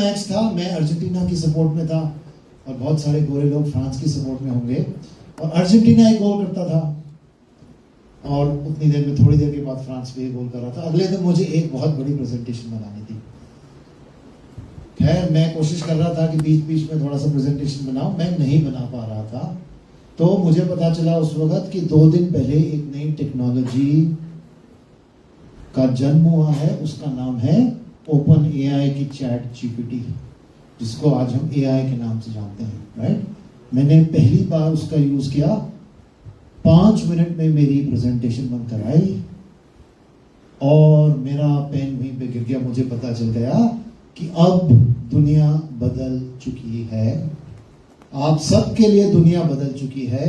Match था, मैं Argentina की सपोर्ट में था और बहुत सारे गोरे लोग फ्रांस की सपोर्ट में होंगे, और अर्जेंटीना एक गोल करता था और उतनी देर में, थोड़ी देर के बाद फ्रांस भी एक गोल कर रहा था। अगले दिन मुझे एक बहुत बड़ी प्रेजेंटेशन बनानी थी। खैर मैं कोशिश कर रहा था कि बीच बीच में थोड़ा सा प्रेजेंटेशन बनाऊं, मैं नहीं बना पा रहा था। तो मुझे पता चला उस वक्त कि 2 दिन पहले एक नई टेक्नोलॉजी का जन्म हुआ है, उसका नाम है ओपन एआई की चैट जीपीटी, जिसको आज हम एआई के नाम से जानते हैं, राइट। मैंने पहली बार उसका यूज किया, 5 मिनट में मेरी प्रेजेंटेशन बनकर आई और मेरा पेन वहीं पे गिर गया। मुझे पता चल गया कि अब दुनिया बदल चुकी है, आप सबके लिए दुनिया बदल चुकी है।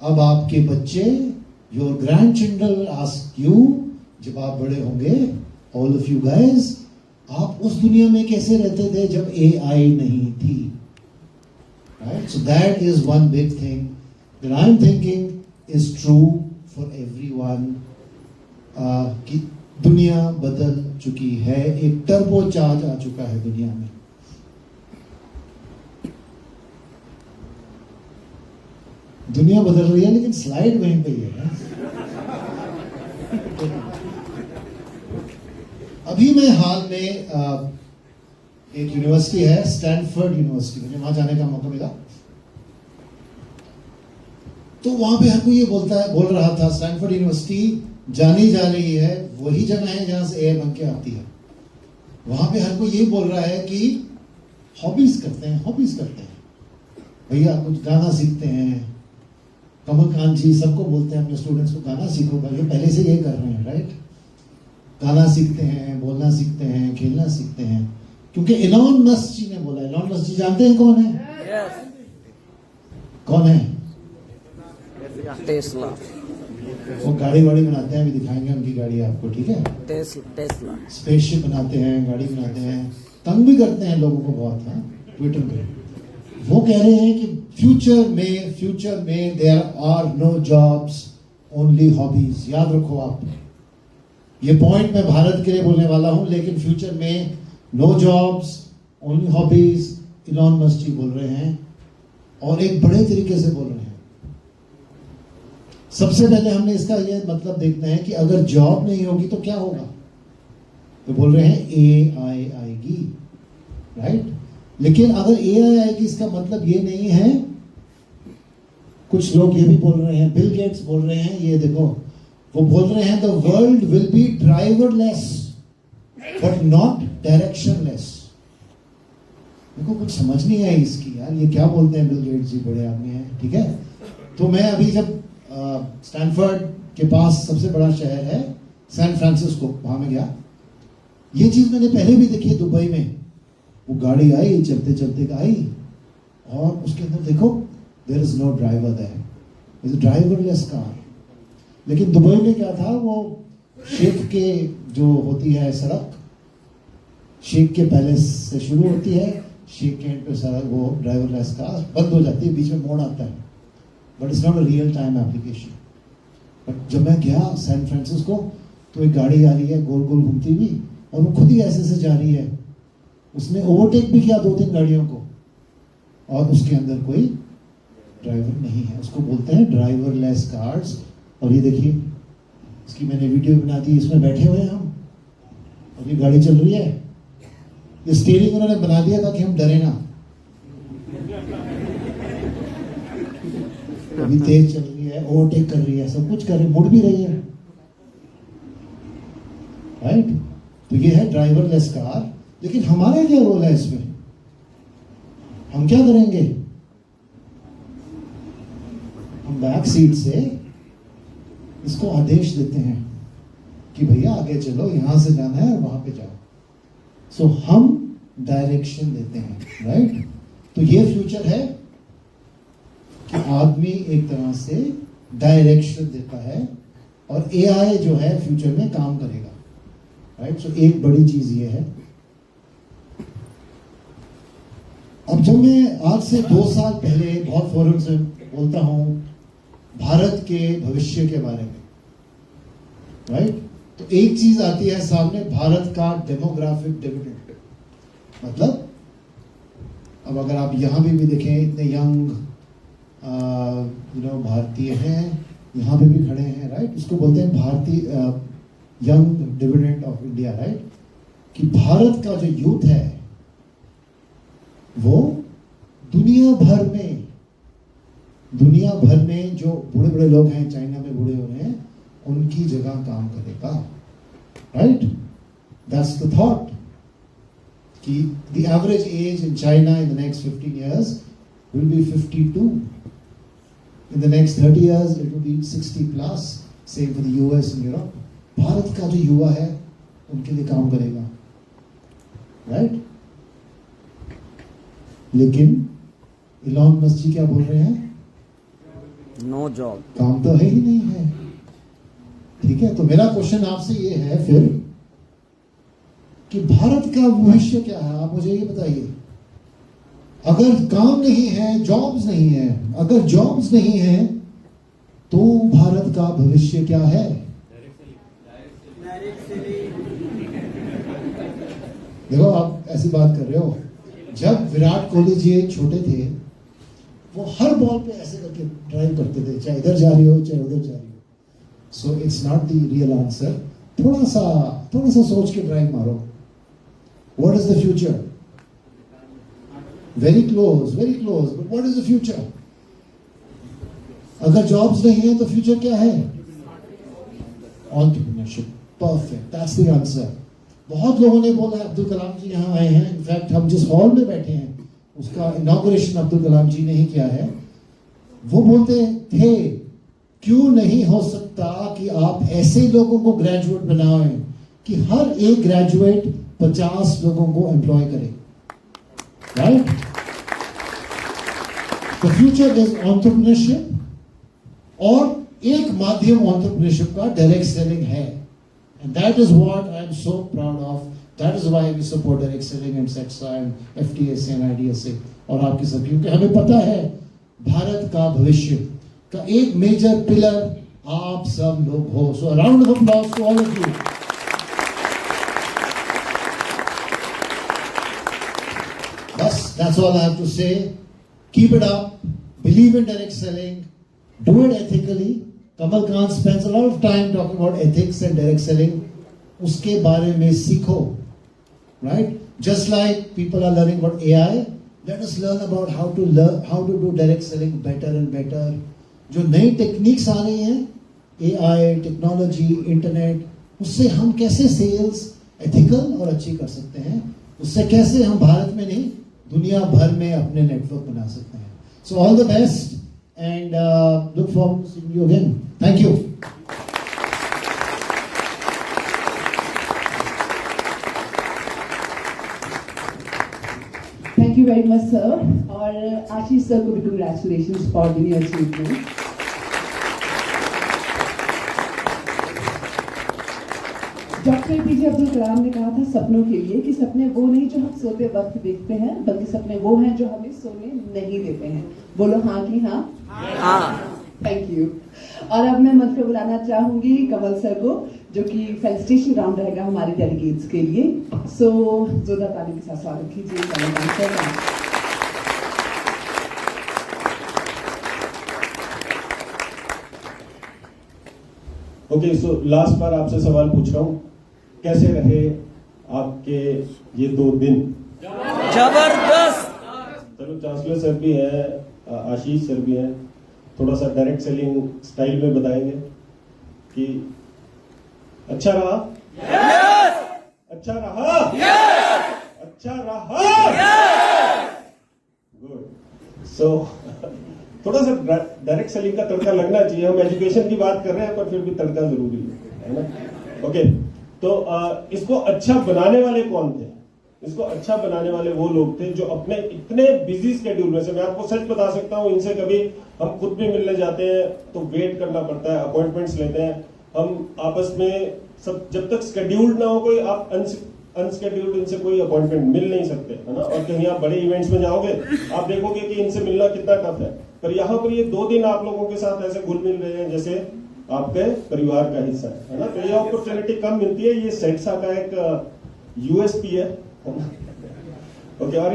अब आपके बच्चे, your grand children ask you, जब आप बड़े होंगे, ऑल ऑफ यू गाइस, आप उस दुनिया में कैसे रहते थे जब एआई नहीं थी, right. So that is one big thing that I am thinking is true for everyone, कि दुनिया बदल चुकी है, एक टर्बो चार्ज आ चुका है दुनिया में। दुनिया बदल रही है लेकिन स्लाइड वहीं पे ही है। अभी मैं हाल में एक यूनिवर्सिटी है, स्टैनफोर्ड यूनिवर्सिटी, मुझे वहां जाने का मौका मिला। तो वहां पे हर कोई ये बोल रहा था, स्टैनफोर्ड यूनिवर्सिटी जानी जा रही है, वही जगह है जहां से एआई बन के आती है। वहां पे हर कोई ये बोल रहा है कि हॉबीज करते हैं भैया, कुछ गाना सीखते हैं। कमल कांत जी सबको बोलते हैं अपने स्टूडेंट्स को, गाना सीखो, ये पहले से ये कर रहे हैं, राइट। गाना सीखते हैं, बोलना सीखते हैं, खेलना सीखते हैं, क्योंकि एलॉन मस्क जी ने बोला। एलॉन मस्क जी जानते हैं कौन है? yes. कौन है? टेस्ला। वो गाड़ी बनाते हैं, अभी दिखाएंगे उनकी गाड़ी आपको, ठीक है। टेस्ला स्पेसशिप बनाते हैं, गाड़ी बनाते हैं, तंग भी करते हैं लोगों को बहुत, हाँ, ट्विटर पे। वो कह रहे हैं कि फ्यूचर में there are no jobs, only hobbies. याद रखो आप, ये पॉइंट मैं भारत के लिए बोलने वाला हूं, लेकिन फ्यूचर में no jobs, only hobbies, Elon Musk ji बोल रहे हैं, और एक बड़े तरीके से बोल रहे हैं। सबसे पहले हमने इसका ये मतलब देखना है कि अगर जॉब नहीं होगी तो क्या होगा। तो बोल रहे हैं एआई आएगी, राइट। लेकिन अगर एआई आएगी इसका मतलब ये नहीं है, कुछ लोग ये भी बोल रहे हैं, बिल गेट्स बोल रहे हैं, ये देखो, वो बोल रहे हैं the world will be driverless but not directionless. देखो कुछ समझ नहीं आई इसकी, यार ये क्या बोलते हैं बिल गेट्स जी, बड़े आदमी हैं, ठीक है। तो मैं अभी जब स्टैनफोर्ड के पास सबसे बड़ा शहर है सैन फ्रांसिस्को, वहां में गया। ये चीज मैंने पहले भी देखी है दुबई में। वो गाड़ी आई, चलते चलते आई, और उसके अंदर देखो there is no driver, there is driverless car. लेकिन दुबई में क्या था, वो शेख के जो होती है सड़क, शेख के पैलेस से शुरू होती है, शेख के एंड पे सड़क, वो ड्राइवरलेस कार बंद हो जाती है, बीच में मोड़ आता है, but it's not a real time application. But जब मैं गया सैन फ्रांसिस्को, तो एक गाड़ी आ रही है गोल गोल घूमती हुई, और वो खुद ही ऐसे से जा रही है। उसने ओवरटेक भी किया 2-3 गाड़ियों को, और उसके अंदर कोई ड्राइवर नहीं है। उसको बोलते हैं ड्राइवरलेस कार्स। और ये देखिए, इसकी मैंने वीडियो बना दी, इसमें बैठे हुए हैं हम, और ये गाड़ी चल रही है। ये स्टीयरिंग उन्होंने बना दिया था कि हम डरे ना। अभी तेज चल रही है, ओवरटेक कर रही है, सब कुछ कर रही है, मुड़ भी रही है, राइट। तो ये है ड्राइवरलेस कार। लेकिन हमारा क्या रोल है इसमें? हम क्या करेंगे? हम बैक सीट से इसको आदेश देते हैं कि भैया आगे चलो, यहां से जाना है, वहां पे जाओ। सो हम डायरेक्शन देते हैं, राइट। तो ये फ्यूचर है कि आदमी एक तरह से डायरेक्शन देता है, और एआई जो है फ्यूचर में काम करेगा, राइट। सो एक बड़ी चीज ये है। अब जब मैं आज से 2 साल पहले बहुत फोरम से बोलता हूं भारत के भविष्य के बारे में, राइट, तो एक चीज आती है सामने, भारत का डेमोग्राफिक डिविडेंड, मतलब अब अगर आप यहाँ भी देखें, इतने यंग भारतीय हैं, यहाँ पे भी खड़े हैं, राइट। उसको बोलते हैं भारतीय young dividend of India, right. कि भारत का जो यूथ है वो दुनिया भर में जो बूढ़े बूढ़े लोग हैं, चाइना में बूढ़े हो रहे हैं, उनकी जगह काम करेगा, राइट। दैट्स द थॉट कि the average age in China in the next 15 years will be 52. In the next 30 years it will be 60 plus. Same for the US and Europe. Bharat का जो युवा है उनके लिए काम करेगा, राइट। लेकिन इलॉन मस्क जी क्या बोल रहे हैं? नो जॉब, काम तो है ही नहीं है, ठीक है। तो मेरा क्वेश्चन आपसे ये है फिर कि भारत का भविष्य क्या है? आप मुझे ये बताइए। अगर काम नहीं है, जॉब्स नहीं है, अगर जॉब्स नहीं है तो भारत का भविष्य क्या है? देखो, आप ऐसी बात कर रहे हो, जब विराट कोहली जी छोटे थे वो हर बॉल पे ऐसे करके ड्राइव करते थे, चाहे इधर जा रही हो चाहे उधर जा रही हो। So it's not the real answer. थोड़ा सा सोच के ड्राइव मारो। What is the future? Very close, but what is the future? अगर जॉब्स नहीं है तो फ्यूचर क्या है? Entrepreneurship. Perfect, that's the answer. बहुत लोगों ने बोला अब्दुल कलाम जी यहाँ आए हैं, इनफैक्ट हम जिस हॉल में बैठे हैं उसका इनॉग्रेशन अब्दुल कलाम जी ने ही किया है। वो बोलते थे क्यों नहीं हो सकता कि आप ऐसे लोगों को ग्रेजुएट बनाएं कि हर एक ग्रेजुएट 50 लोगों को एम्प्लॉय करे, right. The future is entrepreneurship, और एक माध्यम एंटरप्रेन्योरशिप का डायरेक्ट सेलिंग है। And that is what I am so proud of. That is why we support direct selling and SETSA and FTSA and IDSA और आपकी सब, क्योंकि हमें पता है भारत का भविष्य का एक मेजर पिलर आप सब लोग हो। So a round of applause to all of you. बस, that's all I have to say. Keep it up. Believe in direct selling. Do it ethically. Kamal Khan spends a lot of time talking about ethics and direct selling. उसके बारे में सीखो, right? Just like people are learning about AI, let us learn about how to do direct selling better and better. जो नई techniques आ रही हैं, AI, technology, internet, उससे हम कैसे सेल्स एथिकल और अच्छी कर सकते हैं, उससे कैसे हम भारत में नहीं दुनिया भर में अपने नेटवर्क बना सकते हैं। So all the best and look forward to seeing you again. Thank you. Thank you very much, sir. और आशीष सर को भी congratulations for the new achievement. Doctor APJ Abdul Kalam ने कहा था सपनों के लिए कि सपने वो नहीं जो हम सोते वक्त देखते हैं, बल्कि सपने वो हैं जो हमें सोने नहीं देते हैं। बोलो हाँ कि हाँ? हाँ। Thank you. और अब मैं मंच पे बुलाना चाहूंगी कमल सर को, जो कि फेलिसिटेशन राउंड रहेगा हमारे डेलीगेट्स के लिए। सो जोरदार ताली के साथ स्वागत कीजिए कमल सर का। ओके, सो लास्ट बार आपसे सवाल पूछ रहा हूँ, कैसे रहे आपके ये 2 दिन? जबरदस्त। चलो, चांसलर सर भी है, आशीष सर भी है, थोड़ा सा डायरेक्ट सेलिंग स्टाइल में बताएंगे कि अच्छा रहा? यस। अच्छा रहा? यस। अच्छा रहा? यस। गुड। सो थोड़ा सा डायरेक्ट सेलिंग का तड़का लगना चाहिए। हम एजुकेशन की बात कर रहे हैं पर फिर भी तड़का जरूरी है ना? ओके, तो इसको अच्छा बनाने वाले कौन थे? इसको अच्छा बनाने वाले वो लोग थे जो अपने इतने बिजी स्केड्यूल में से, मैं आपको सच बता सकता हूँ, इनसे कभी हम खुद भी मिलने जाते हैं तो वेट करना पड़ता है, अपॉइंटमेंट्स लेते हैं हम आपस में सब, जब तक स्केड्यूल्ड ना हो कोई, आप अनस्केड्यूल्ड इनसे कोई अपॉइंटमेंट मिल नहीं सकते, है ना? और कहीं आप बड़े इवेंट्स में जाओगे आप देखोगे कि इनसे मिलना कितना टफ है, पर यहाँ पर ये 2 दिन आप लोगों के साथ ऐसे घुल मिल रहे हैं जैसे आपके परिवार का हिस्सा है ना? तो ये अपॉर्चुनिटी कम मिलती है, ये सेट्सा का एक USP है। ओके, और